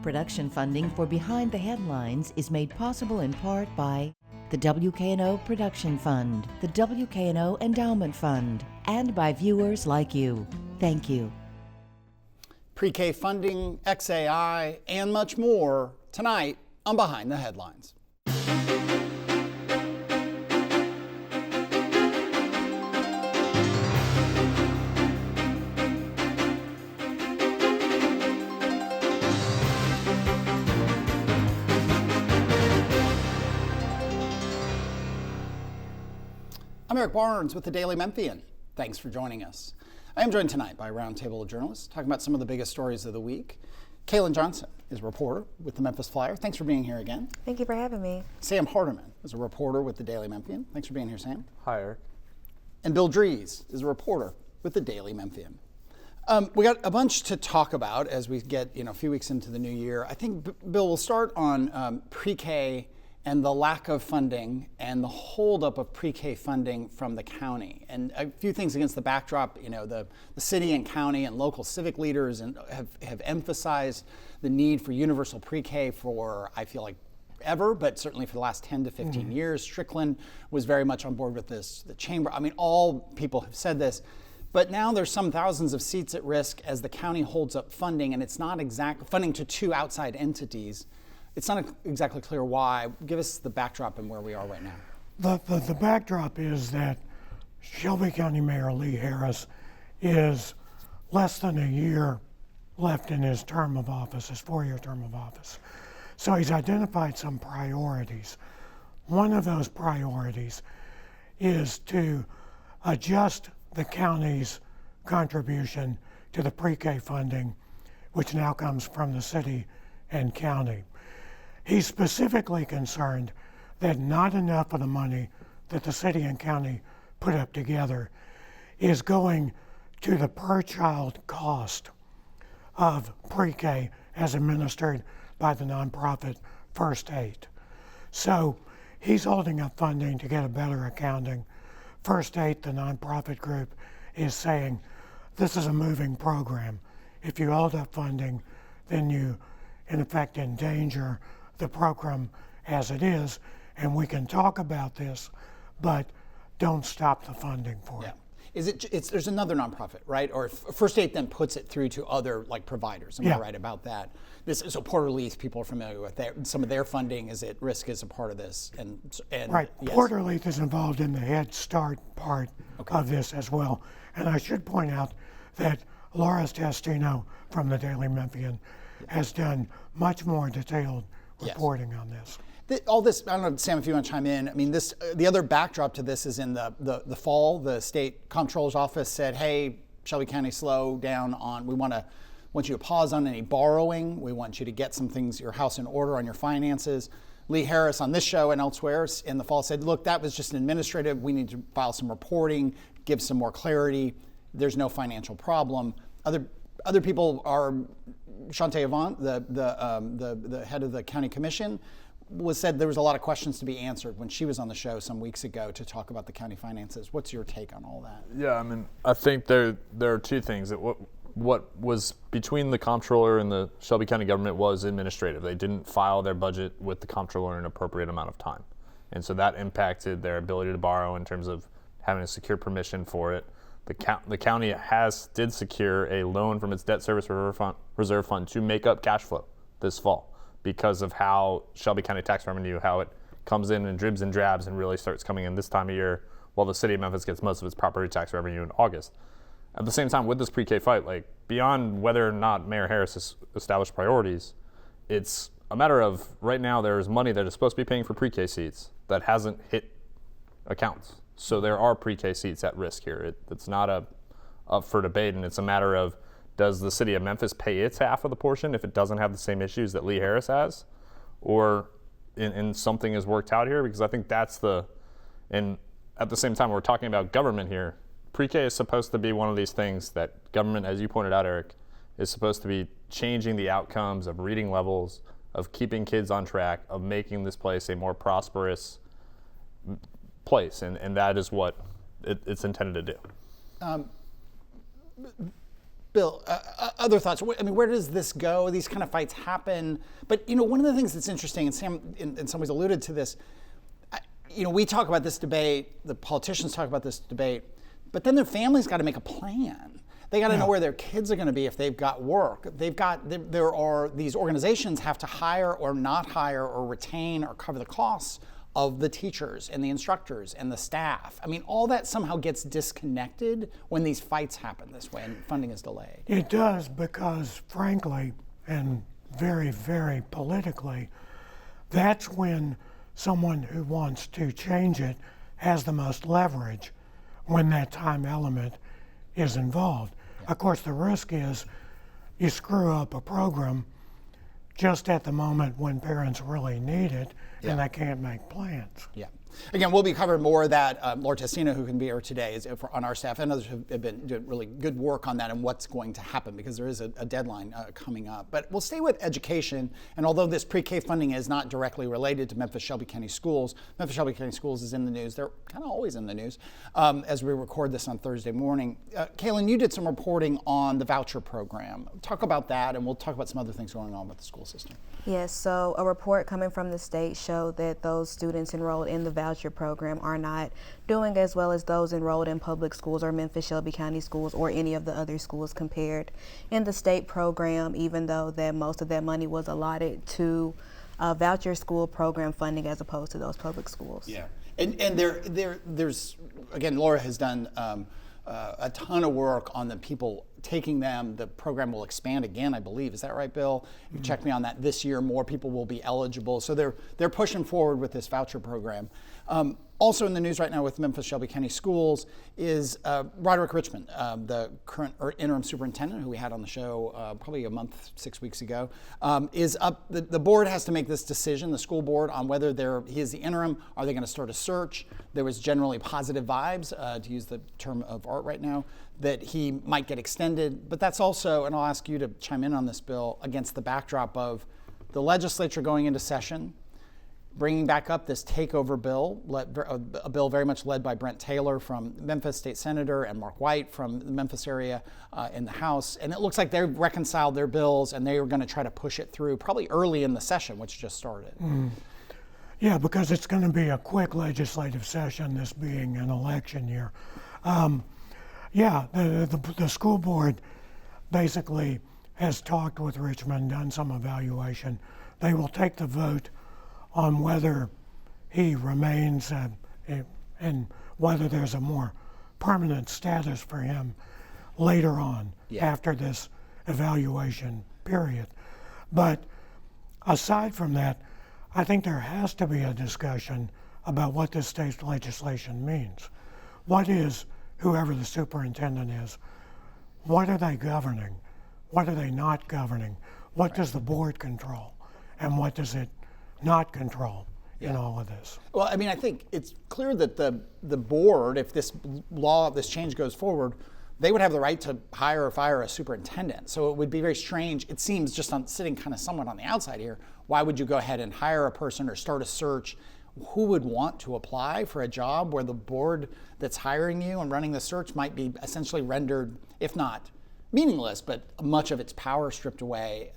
Production funding for Behind the Headlines is made possible in part by the WKNO Production Fund, the WKNO Endowment Fund, and by viewers like you. Thank you. Pre-K funding, XAI, and much more tonight on Behind the Headlines. I'm Eric Barnes with the Daily Memphian. Thanks for joining us. I am joined tonight by a roundtable of journalists talking about some of the biggest stories of the week. Kailynn Johnson is a reporter with the Memphis Flyer. Thanks for being here again. Thank you for having me. Sam Hardiman is a reporter with the Daily Memphian. Thanks for being here, Sam. Hi, Eric. And Bill Dries is a reporter with the Daily Memphian. We got a bunch to talk about as we get a few weeks into the new year. I think, Bill, we'll start on pre-K and the lack of funding and the holdup of pre-K funding from the county. And a few things against the backdrop, the city and county and local civic leaders have emphasized the need for universal pre-K for, I feel like, ever, but certainly for the last 10 to 15 years. Strickland was very much on board with this. The chamber, all people have said this. But now there's some thousands of seats at risk as the county holds up funding, and it's not exact funding to two outside entities. It's not exactly clear why. Give us the backdrop and where we are right now. The backdrop is that Shelby County Mayor Lee Harris is less than a year left in his term of office, his 4-year term of office. So he's identified some priorities. One of those priorities is to adjust the county's contribution to the pre-K funding, which now comes from the city and county. He's specifically concerned that not enough of the money that the city and county put up together is going to the per-child cost of pre-K as administered by the nonprofit First Aid. So he's holding up funding to get a better accounting. First Aid, the nonprofit group, is saying this is a moving program. If you hold up funding, then you, in effect, endanger the program as it is, and we can talk about this, but don't stop the funding for it. There's another nonprofit, right? Or First Aid then puts it through to other providers. Am I right about that? So Port Relief, people are familiar with some of their funding is at risk as a part of this. And right, yes. Port Relief is involved in the Head Start part of this as well. And I should point out that Laura Testino from the Daily Memphian has done much more detailed reporting on this. All this, I don't know, Sam, if you want to chime in. The other backdrop to this is in the fall, the state comptroller's office said, hey, Shelby County, slow down on, want you to pause on any borrowing. We want you to get some things, your house in order on your finances. Lee Harris on this show and elsewhere in the fall said, look, that was just an administrative. We need to file some reporting, give some more clarity. There's no financial problem. Other people are, Shantae Avant, the head of the county commission, said there was a lot of questions to be answered when she was on the show some weeks ago to talk about the county finances. What's your take on all that? Yeah, I think there are two things. That what was between the comptroller and the Shelby County government was administrative. They didn't file their budget with the comptroller in an appropriate amount of time. And so that impacted their ability to borrow in terms of having to secure permission for it. The county did secure a loan from its debt service reserve fund to make up cash flow this fall because of how Shelby County tax revenue, how it comes in and dribs and drabs and really starts coming in this time of year while the city of Memphis gets most of its property tax revenue in August. At the same time, with this pre-K fight, beyond whether or not Mayor Harris has established priorities, it's a matter of right now there's money that is supposed to be paying for pre-K seats that hasn't hit accounts. So there are pre-K seats at risk here. It's not up for debate, and it's a matter of, does the city of Memphis pay its half of the portion if it doesn't have the same issues that Lee Harris has? Or in something is worked out here? Because I think and at the same time, we're talking about government here. Pre-K is supposed to be one of these things that government, as you pointed out, Eric, is supposed to be changing the outcomes of reading levels, of keeping kids on track, of making this place a more prosperous place, and that is what it's intended to do. Bill, other thoughts? I mean, where does this go? These kind of fights happen. But, one of the things that's interesting, and Sam in some ways alluded to this, we talk about this debate, the politicians talk about this debate, but then their families got to make a plan. They got to know where their kids are going to be if they've got work. These organizations have to hire or not hire or retain or cover the costs of the teachers and the instructors and the staff. I mean, all that somehow gets disconnected when these fights happen this way and funding is delayed. It does, because frankly, and very, very politically, that's when someone who wants to change it has the most leverage when that time element is involved. Yeah. Of course, the risk is you screw up a program just at the moment when parents really need it, and they can't make plans. Yeah. Again, we'll be covering more of that. Laura Tessina, who can be here today, is on our staff, and others have been doing really good work on that and what's going to happen, because there is a deadline coming up. But we'll stay with education, and although this pre-K funding is not directly related to Memphis-Shelby County Schools, Memphis-Shelby County Schools is in the news. They're kind of always in the news as we record this on Thursday morning. Kailynn, you did some reporting on the voucher program. Talk about that, and we'll talk about some other things going on with the school system. Yes, so a report coming from the state showed that those students enrolled in the voucher program are not doing as well as those enrolled in public schools or Memphis-Shelby County Schools or any of the other schools compared. In the state program, even though that most of that money was allotted to voucher school program funding as opposed to those public schools. Yeah, and there's, again, Laura has done a ton of work on the people taking them. The program will expand again, I believe. Is that right, Bill? You checked me on that. This year, more people will be eligible. So they're pushing forward with this voucher program. Also in the news right now with Memphis-Shelby County Schools is Roderick Richmond, the current interim superintendent who we had on the show probably a month, 6 weeks ago, is up. The board has to make this decision, the school board, on whether he is the interim. Are they going to start a search? There was generally positive vibes, to use the term of art right now, that he might get extended. But that's also, and I'll ask you to chime in on this, Bill, against the backdrop of the legislature going into session, bringing back up this takeover bill, a bill very much led by Brent Taylor from Memphis, state senator, and Mark White from the Memphis area in the House. And it looks like they've reconciled their bills and they are going to try to push it through probably early in the session, which just started. Yeah, because it's going to be a quick legislative session, this being an election year. The school board basically has talked with Richmond, done some evaluation. They will take the vote on whether he remains and whether there's a more permanent status for him later on after this evaluation period. But aside from that, I think there has to be a discussion about what this state legislation means. What is, whoever the superintendent is, what are they governing? What are they not governing? What does the board control? And what does it not control in all of this? Well, I mean, I think it's clear that the board, if this change goes forward, they would have the right to hire or fire a superintendent. So it would be very strange. It seems, just on sitting kind of somewhat on the outside here, why would you go ahead and hire a person or start a search? Who would want to apply for a job where the board that's hiring you and running the search might be essentially rendered, if not meaningless, but much of its power stripped away?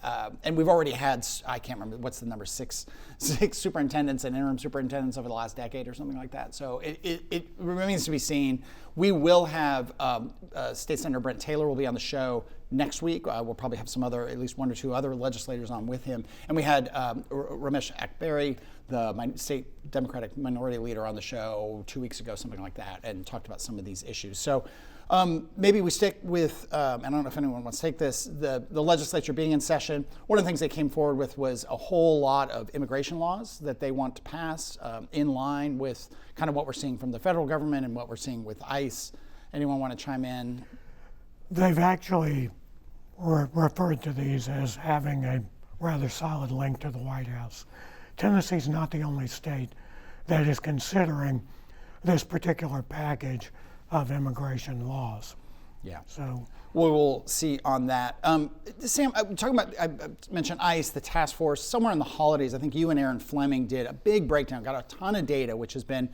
And we've already had, I can't remember, what's the number, six superintendents and interim superintendents over the last decade or something like that. So it remains to be seen. We will have State Senator Brent Taylor will be on the show next week. We'll probably have some other, at least one or two other legislators on with him. And we had Ramesh Akbari, the state Democratic minority leader, on the show 2 weeks ago, something like that, and talked about some of these issues. So maybe we stick with, I don't know if anyone wants to take this, the legislature being in session. One of the things they came forward with was a whole lot of immigration laws that they want to pass in line with kind of what we're seeing from the federal government and what we're seeing with ICE. Anyone want to chime in? They've actually referred to these as having a rather solid link to the White House. Tennessee's not the only state that is considering this particular package of immigration laws. Yeah. So we will see on that. Sam, talking about, I mentioned ICE, the task force. Somewhere in the holidays, I think you and Aaron Fleming did a big breakdown, got a ton of data, which has been,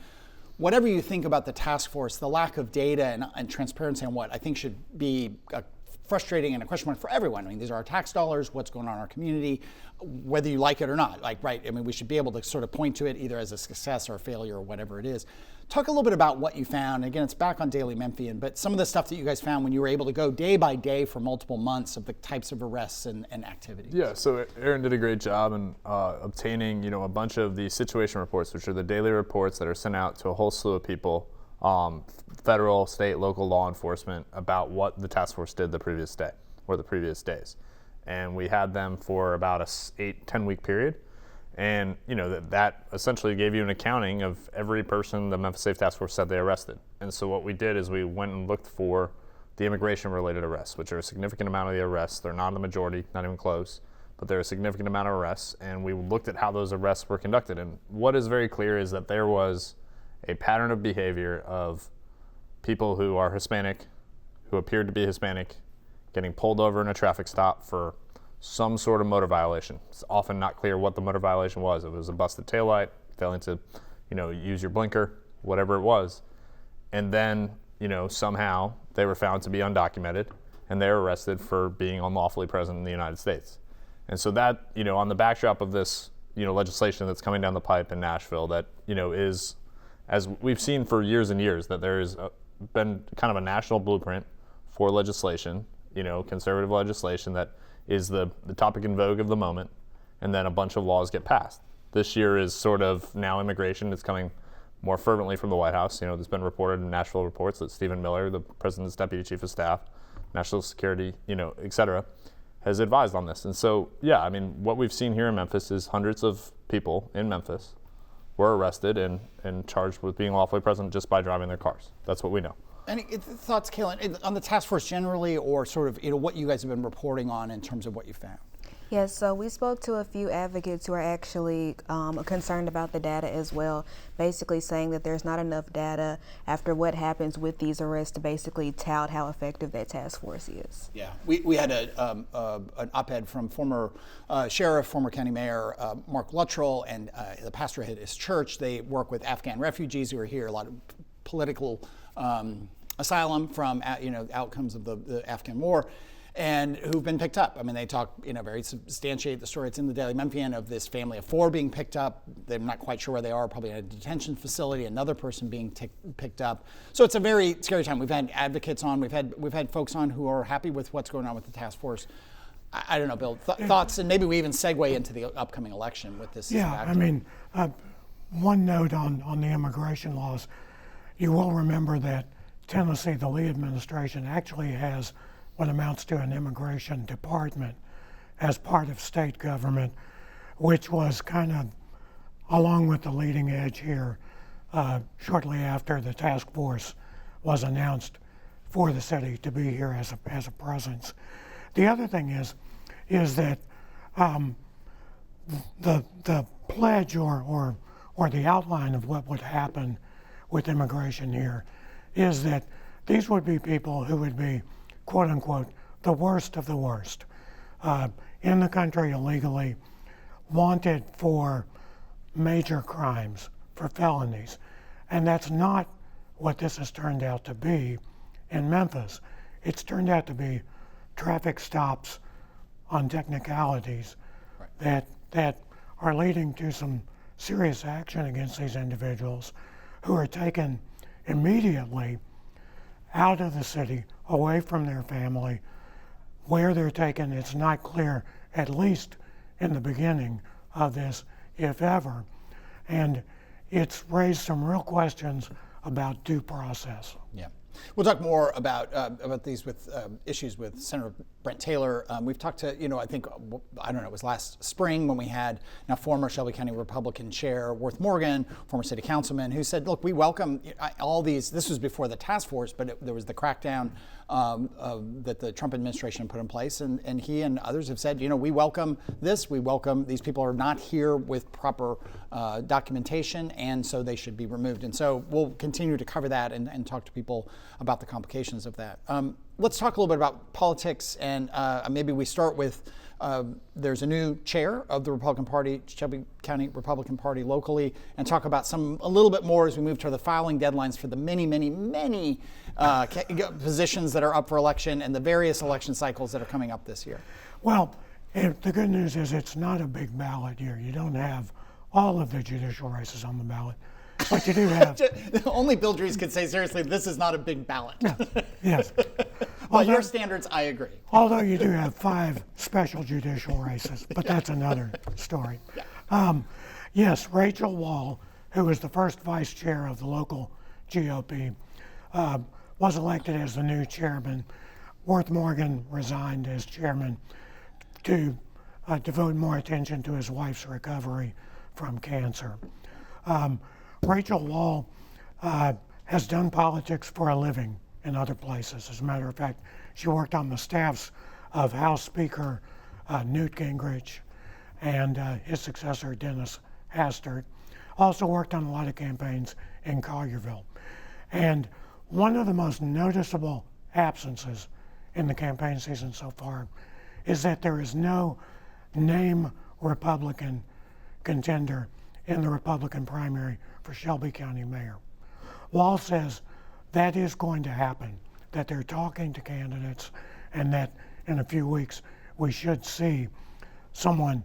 whatever you think about the task force, the lack of data and transparency on what I think should be a frustrating and a question mark for everyone. I mean, these are our tax dollars, what's going on in our community, whether you like it or not. Like, right, I mean, we should be able to sort of point to it either as a success or a failure or whatever it is. Talk a little bit about what you found. Again, it's back on Daily Memphian, but some of the stuff that you guys found when you were able to go day by day for multiple months of the types of arrests and activities. Yeah, so Aaron did a great job in obtaining, a bunch of the situation reports, which are the daily reports that are sent out to a whole slew of people, federal, state, local law enforcement, about what the task force did the previous day or the previous days. And we had them for about a 8-10 week period. And that essentially gave you an accounting of every person the Memphis Safe Task Force said they arrested. And so what we did is we went and looked for the immigration-related arrests, which are a significant amount of the arrests. They're not the majority, not even close, but they're a significant amount of arrests. And we looked at how those arrests were conducted. And what is very clear is that there was a pattern of behavior of people who are Hispanic, who appeared to be Hispanic, getting pulled over in a traffic stop for some sort of motor violation. It's often not clear what the motor violation was. It was a busted taillight, failing to, use your blinker, whatever it was. And then, somehow they were found to be undocumented and they were arrested for being unlawfully present in the United States. And so that, on the backdrop of this, legislation that's coming down the pipe in Nashville that, is, as we've seen for years and years, that there has been kind of a national blueprint for legislation, conservative legislation that is the topic in vogue of the moment, and then a bunch of laws get passed. This year is sort of now immigration. It's coming more fervently from the White House. There's been reported in Nashville reports that Stephen Miller, the president's deputy chief of staff, national security, et cetera, has advised on this. And so, what we've seen here in Memphis is hundreds of people in Memphis were arrested and charged with being lawfully present just by driving their cars. That's what we know. Any thoughts, Kailynn, on the task force generally, or sort of what you guys have been reporting on in terms of what you found? Yes, so we spoke to a few advocates who are actually concerned about the data as well, basically saying that there's not enough data after what happens with these arrests to basically tout how effective that task force is. Yeah, we had an op-ed from former sheriff, former county mayor Mark Luttrell, and the pastor at his church. They work with Afghan refugees who are here, a lot of political asylum from outcomes of the Afghan war, and who've been picked up. I mean, they talk, very substantiate the story. It's in the Daily Memphian of this family of 4 being picked up. They're not quite sure where they are, probably in a detention facility, another person being picked up. So it's a very scary time. We've had advocates on, we've had folks on who are happy with what's going on with the task force. I don't know, Bill, thoughts, and maybe we even segue into the upcoming election with this. Yeah, one note on the immigration laws. You will remember that Tennessee, the Lee administration, actually has what amounts to an immigration department as part of state government, which was kind of along with the leading edge here shortly after the task force was announced for the city to be here as a presence. The other thing is that the pledge or the outline of what would happen with immigration here is that these would be people who would be, quote unquote, the worst of the worst in the country illegally, wanted for major crimes, for felonies. And that's not what this has turned out to be in Memphis. It's turned out to be traffic stops on technicalities that are leading to some serious action against these individuals who are taken immediately out of the city, away from their family. Where they're taken, it's not clear, at least in the beginning of this, if ever. And it's raised some real questions about due process. Yeah. We'll talk more about these with issues with Senator Brent Taylor. We've talked to, I think, it was last spring when we had now former Shelby County Republican Chair Worth Morgan, former city councilman, who said, look, we welcome all these. This was before the task force, but there was the crackdown that the Trump administration put in place. And he and others have said, we welcome this. We welcome these people are not here with proper documentation, and so they should be removed. And so we'll continue to cover that and talk to people about the complications of that. Let's talk a little bit about politics, and maybe we start with there's a new chair of the Republican Party, Shelby County Republican Party locally, and talk about a little bit more as we move to the filing deadlines for the many positions that are up for election and the various election cycles that are coming up this year. Well, the good news is it's not a big ballot year. You don't have all of the judicial races on the ballot, but you do have. Only Bill Dries could say seriously, this is not a big ballot. Yes. By your standards, I agree. Although you do have 5 special judicial races, but that's another story. Yeah. Yes, Rachel Wall, who was the first vice chair of the local GOP, was elected as the new chairman. Worth Morgan resigned as chairman to devote more attention to his wife's recovery from cancer. Rachel Wall has done politics for a living in other places. As a matter of fact, she worked on the staffs of House Speaker Newt Gingrich and his successor, Dennis Hastert. Also worked on a lot of campaigns in Collierville. And one of the most noticeable absences in the campaign season so far is that there is no name Republican contender in the Republican primary for Shelby County mayor. Wall says that is going to happen, that they're talking to candidates, and that in a few weeks we should see someone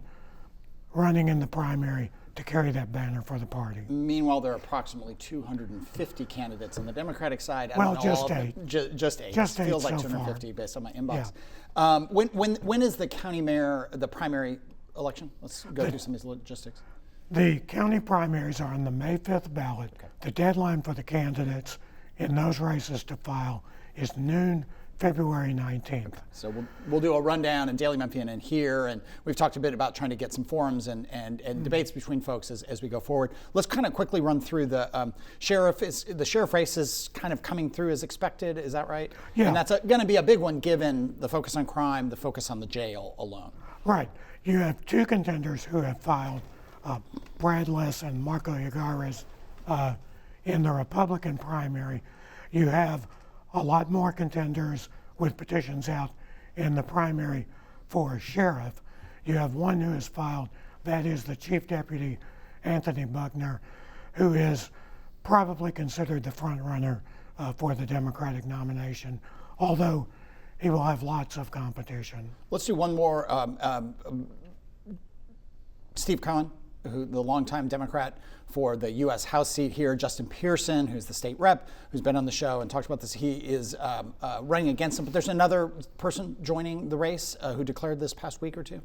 running in the primary to carry that banner for the party. Meanwhile, there are approximately 250 candidates on the Democratic side. Well, just 8. Just 8. Just 8 feels like so 250 far. based on my inbox. Yeah. When is the county mayor, the primary election? Let's go through some of these logistics. The county primaries are on the May 5th ballot. Okay. The deadline for the candidates in those races to file is noon, February 19th. Okay. So we'll do a rundown in Daily Memphian and here, and we've talked a bit about trying to get some forums and debates between folks as we go forward. Let's kind of quickly run through the sheriff race is kind of coming through as expected. Is that right? Yeah. And that's going to be a big one given the focus on crime, the focus on the jail alone. Right. You have 2 contenders who have filed, Brad Liss and Marco Yagares, in the Republican primary. You have a lot more contenders with petitions out in the primary for sheriff. You have one who has filed, that is the Chief Deputy Anthony Buckner, who is probably considered the front runner for the Democratic nomination, although he will have lots of competition. Let's do one more. Steve Cohen, who the longtime Democrat for the U.S. House seat here, Justin Pearson, who's the state rep, who's been on the show and talked about this. He is running against him, but there's another person joining the race who declared this past week or two,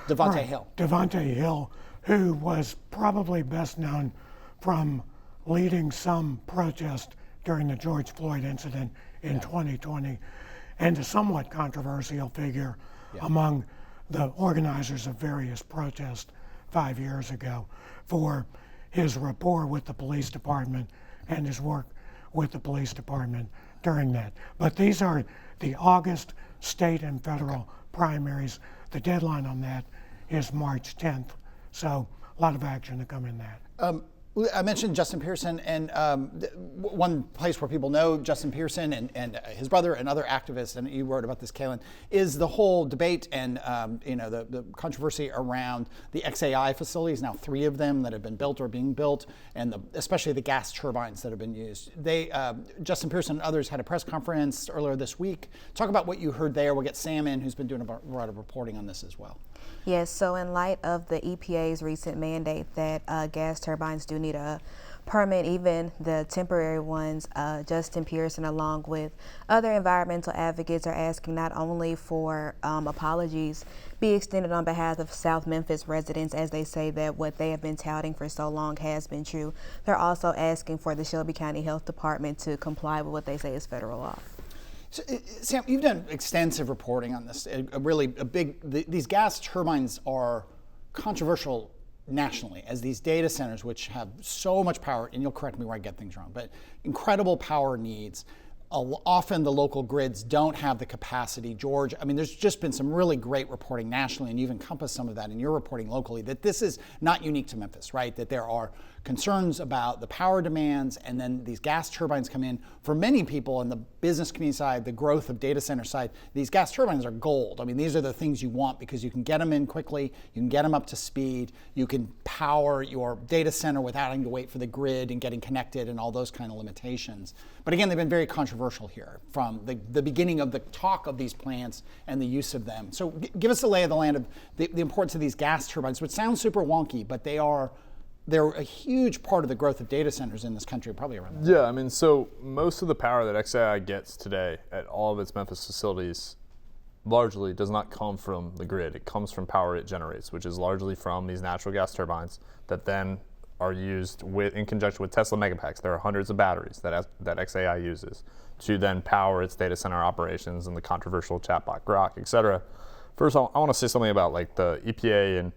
Devontae Hill. Devontae Hill, who was probably best known from leading some protest during the George Floyd incident in 2020, and a somewhat controversial figure among the organizers of various protests 5 years ago for his rapport with the police department and his work with the police department during that. But these are the August state and federal primaries. The deadline on that is March 10th. So a lot of action to come in that. I mentioned Justin Pearson, and one place where people know Justin Pearson and his brother and other activists, and you wrote about this, Kailynn, is the whole debate and the controversy around the XAI facilities. Now 3 of them that have been built or being built, and especially the gas turbines that have been used. Justin Pearson and others had a press conference earlier this week. Talk about what you heard there. We'll get Sam in, who's been doing a lot of reporting on this as well. Yes, so in light of the EPA's recent mandate that gas turbines do need a permit, even the temporary ones, Justin Pearson, along with other environmental advocates, are asking not only for apologies be extended on behalf of South Memphis residents, as they say that what they have been touting for so long has been true. They're also asking for the Shelby County Health Department to comply with what they say is federal law. So, Sam, you've done extensive reporting on this. These gas turbines are controversial nationally, as these data centers, which have so much power, and you'll correct me where I get things wrong, but incredible power needs, often the local grids don't have the capacity. George, I mean, there's just been some really great reporting nationally, and you've encompassed some of that in your reporting locally, that this is not unique to Memphis, right? That there are concerns about the power demands, and then these gas turbines come in. For many people in the business community side, the growth of data center side, these gas turbines are gold. I mean, these are the things you want because you can get them in quickly, you can get them up to speed, you can power your data center without having to wait for the grid and getting connected and all those kind of limitations. But again, they've been very controversial here from the beginning of the talk of these plants and the use of them. So give us a lay of the land of the importance of these gas turbines, which sounds super wonky, but they're a huge part of the growth of data centers in this country, probably around the world. Yeah, I mean, so most of the power that XAI gets today at all of its Memphis facilities largely does not come from the grid. It comes from power it generates, which is largely from these natural gas turbines that then are used in conjunction with Tesla Megapacks. There are hundreds of batteries that XAI uses to then power its data center operations and the controversial chatbot Grok, et cetera. First, I want to say something about like the EPA and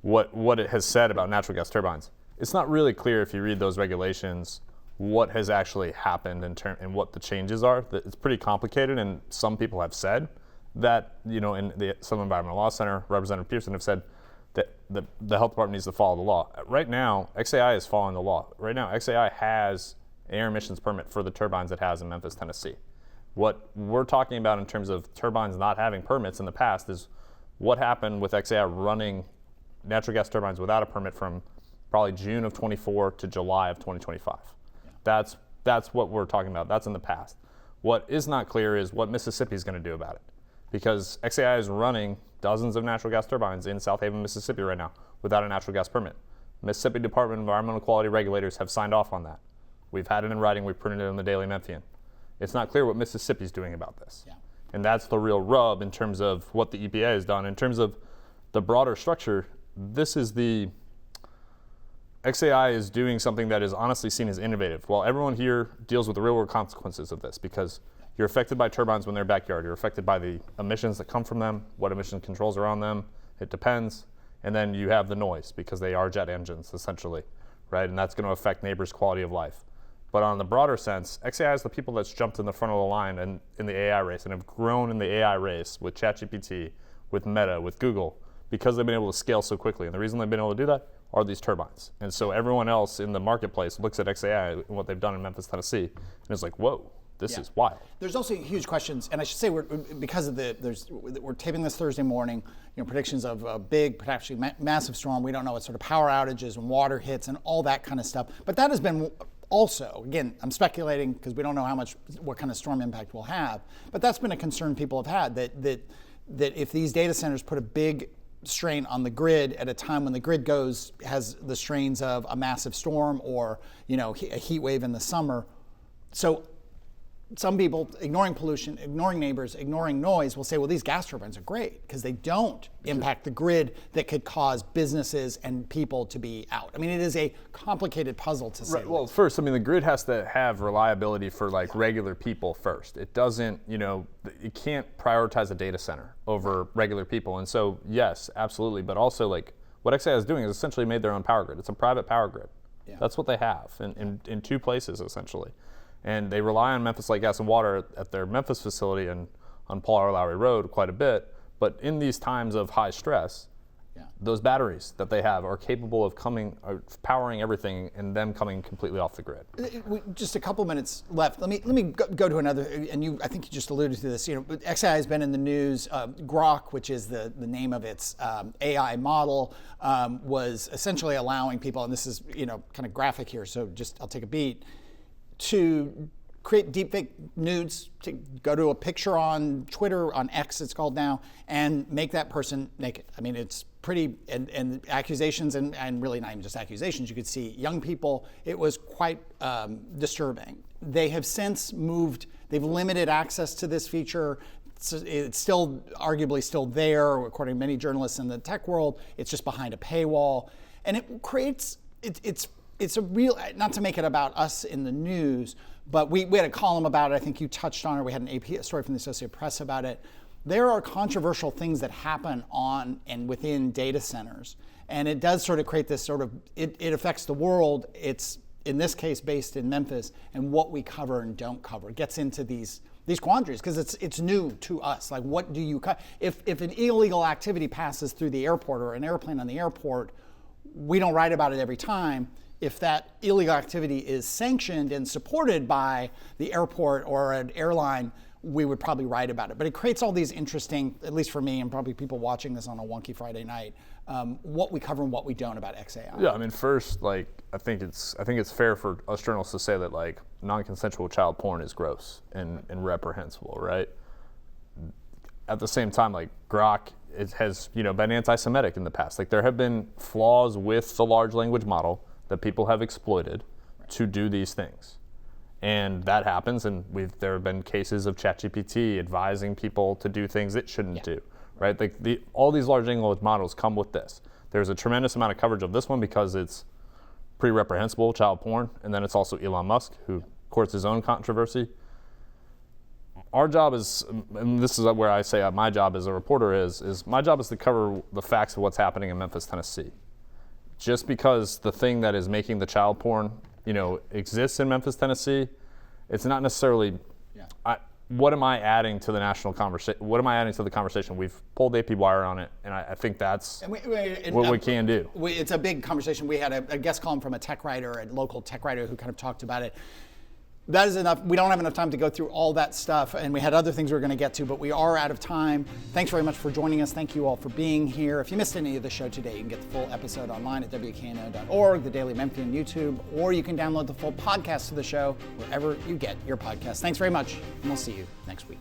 what it has said about natural gas turbines. It's not really clear if you read those regulations what has actually happened and what the changes are. It's pretty complicated, and some people have said that, in the Southern Environmental Law Center, Representative Pearson have said that the health department needs to follow the law. Right now, XAI is following the law. Right now, XAI has an air emissions permit for the turbines it has in Memphis, Tennessee. What we're talking about in terms of turbines not having permits in the past is what happened with XAI running natural gas turbines without a permit from probably June of 24 to July of 2025. Yeah. That's what we're talking about. That's in the past. What is not clear is what Mississippi is going to do about it, because XAI is running dozens of natural gas turbines in South Haven, Mississippi right now without a natural gas permit. Mississippi Department of Environmental Quality regulators have signed off on that. We've had it in writing. We've printed it in the Daily Memphian. It's not clear what Mississippi's doing about this. Yeah. And that's the real rub in terms of what the EPA has done. In terms of the broader structure, this is XAI is doing something that is honestly seen as innovative. While everyone here deals with the real world consequences of this, because you're affected by turbines when they're backyard, you're affected by the emissions that come from them, what emission controls are on them, it depends. And then you have the noise because they are jet engines essentially, right? And that's going to affect neighbors' quality of life. But on the broader sense, XAI is the people that's jumped in the front of the line and in the AI race and have grown in the AI race with ChatGPT, with Meta, with Google, because they've been able to scale so quickly. And the reason they've been able to do that are these turbines. And so everyone else in the marketplace looks at XAI and what they've done in Memphis, Tennessee, and is like, whoa, this is wild. There's also huge questions, and I should say we're taping this Thursday morning, predictions of a big, potentially massive storm. We don't know what sort of power outages and water hits and all that kind of stuff. But that has been also, again, I'm speculating because we don't know what kind of storm impact we'll have, but that's been a concern people have had, that if these data centers put a big strain on the grid at a time when the grid has the strains of a massive storm or a heat wave in the summer. So some people, ignoring pollution, ignoring neighbors, ignoring noise, will say, well, these gas turbines are great because they don't impact the grid that could cause businesses and people to be out. I mean, it is a complicated puzzle to say. Right. Well, first, the grid has to have reliability for regular people first. It doesn't, it can't prioritize a data center over regular people. And so, yes, absolutely. But also, what XAI is doing is essentially made their own power grid. It's a private power grid. Yeah. That's what they have in two places, essentially. And they rely on Memphis Light Gas and Water at their Memphis facility and on Paul R. Lowry Road quite a bit. But in these times of high stress, those batteries that they have are capable of powering everything and them coming completely off the grid. Just a couple minutes left. Let me go to another, and I think you just alluded to this. XAI has been in the news. Grok, which is the name of its AI model, was essentially allowing people, and this is kind of graphic here, so I'll take a beat, to create deepfake nudes, to go to a picture on Twitter, on X it's called now, and make that person naked. I mean, it's pretty, and accusations, and really not even just accusations, you could see young people. It was quite disturbing. They have since they've limited access to this feature. It's still arguably still there, according to many journalists in the tech world. It's just behind a paywall. And it creates, it's a real, not to make it about us in the news, but we had a column about it. I think you touched on it. We had a story from the Associated Press about it. There are controversial things that happen on and within data centers. And it does sort of create this it affects the world. It's in this case based in Memphis, and what we cover and don't cover. It gets into these quandaries because it's new to us. Like, what do you cut? If an illegal activity passes through the airport or an airplane on the airport, we don't write about it every time. If that illegal activity is sanctioned and supported by the airport or an airline, we would probably write about it. But it creates all these interesting, at least for me and probably people watching this on a wonky Friday night, what we cover and what we don't about XAI. Yeah, I mean, first, like, I think it's fair for us journalists to say that, like, non-consensual child porn is gross and reprehensible, right? At the same time, like, Grok, it has, been anti-Semitic in the past. Like, there have been flaws with the large language model that people have exploited to do these things. And that happens, and there have been cases of ChatGPT advising people to do things it shouldn't do, right? Like, all these large language models come with this. There's a tremendous amount of coverage of this one because it's pretty reprehensible, child porn, and then it's also Elon Musk, who courts his own controversy. Our job is, and this is where I say my job as a reporter is my job is to cover the facts of what's happening in Memphis, Tennessee. Just because the thing that is making the child porn, exists in Memphis, Tennessee, it's not necessarily, what am I adding to the national conversation? What am I adding to the conversation? We've pulled AP Wire on it, and I think that's what we can do. It's a big conversation. We had a guest column from a tech writer, a local tech writer, who kind of talked about it. That is enough. We don't have enough time to go through all that stuff, and we had other things we were going to get to, but we are out of time. Thanks very much for joining us. Thank you all for being here. If you missed any of the show today, you can get the full episode online at WKNO.org, the Daily Memphian YouTube, or you can download the full podcast of the show wherever you get your podcasts. Thanks very much, and we'll see you next week.